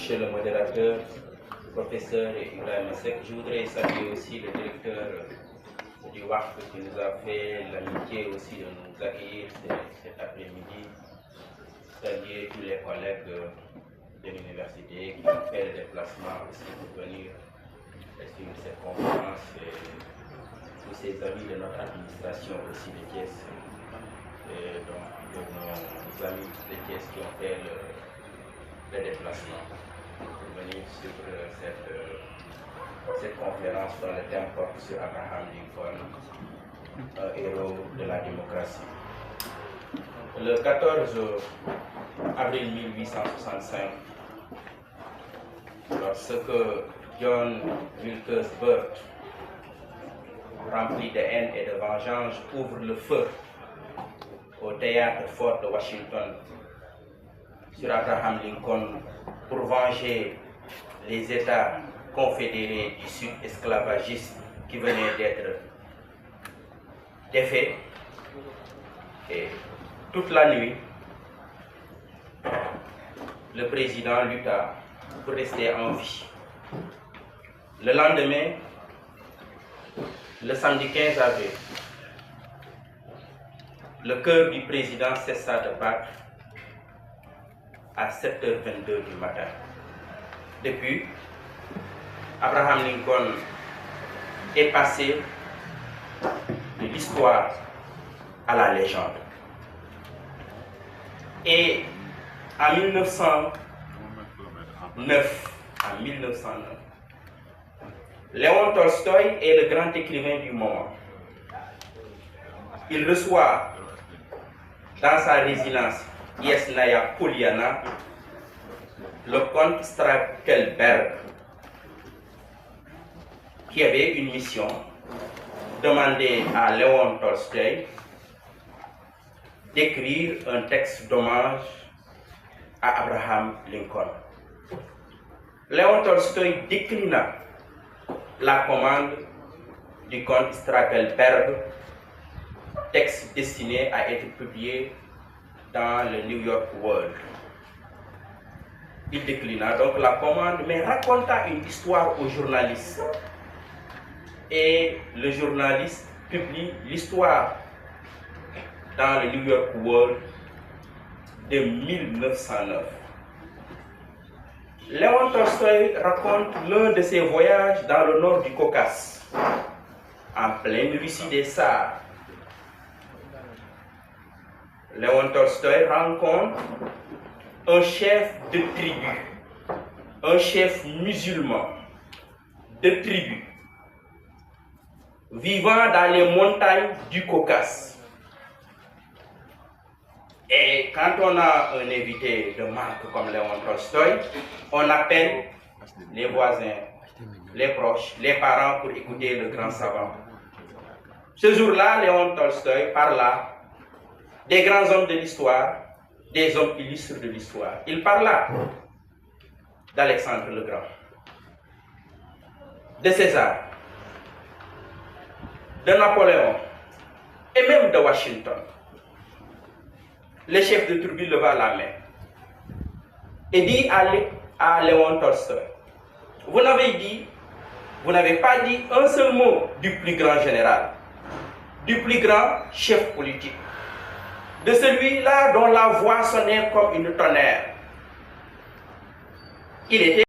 Monsieur le modérateur, professeur Ibrahim Seck, je voudrais saluer aussi le directeur du WAF qui nous a fait l'amitié aussi de nous accueillir cet après-midi. Saluer tous les collègues de l'université qui ont fait le déplacement aussi pour venir suivre cette conférence et tous ces amis de notre administration aussi de Thiès, et donc de nos amis de Thiès qui ont fait le déplacement pour venir suivre cette conférence dont le thème porte sur Abraham Lincoln, un héros de la démocratie. Le 14 avril 1865, lorsque John Wilkes Booth, rempli de haine et de vengeance, ouvre le feu au théâtre fort de Washington sur Abraham Lincoln pour venger les États confédérés du Sud esclavagiste qui venaient d'être défaits. Et toute la nuit, le président lutta pour rester en vie. Le lendemain, le samedi 15 avril, le cœur du président cessa de battre à 7h22 du matin. Depuis, Abraham Lincoln est passé de l'histoire à la légende. Et en 1909, Léon Tolstoï est le grand écrivain du moment. Il reçoit dans sa résidence Yesnaya Poliana le comte Strakelberg, qui avait une mission, demander à Léon Tolstoï d'écrire un texte d'hommage à Abraham Lincoln. Léon Tolstoï déclina la commande du comte Strakelberg, texte destiné à être publié dans le New York World. Il déclina donc la commande, mais raconta une histoire au journaliste. Et le journaliste publie l'histoire dans le New York World de 1909. Léon Tolstoï raconte l'un de ses voyages dans le nord du Caucase, en pleine Russie des Tsars. Léon Tolstoï rencontre un chef de tribu, un chef musulman de tribu, vivant dans les montagnes du Caucase. Et quand on a un invité de marque comme Léon Tolstoï, on appelle les voisins, les proches, les parents pour écouter le grand savant. Ce jour-là, Léon Tolstoï parla des grands hommes de l'histoire, des hommes illustres de l'histoire. Il parla d'Alexandre le Grand, de César, de Napoléon et même de Washington. Le chef de tribu leva la main et dit à Léon Tolstoï, vous n'avez pas dit un seul mot du plus grand général, du plus grand chef politique, de celui-là dont la voix sonnait comme une tonnerre. Il était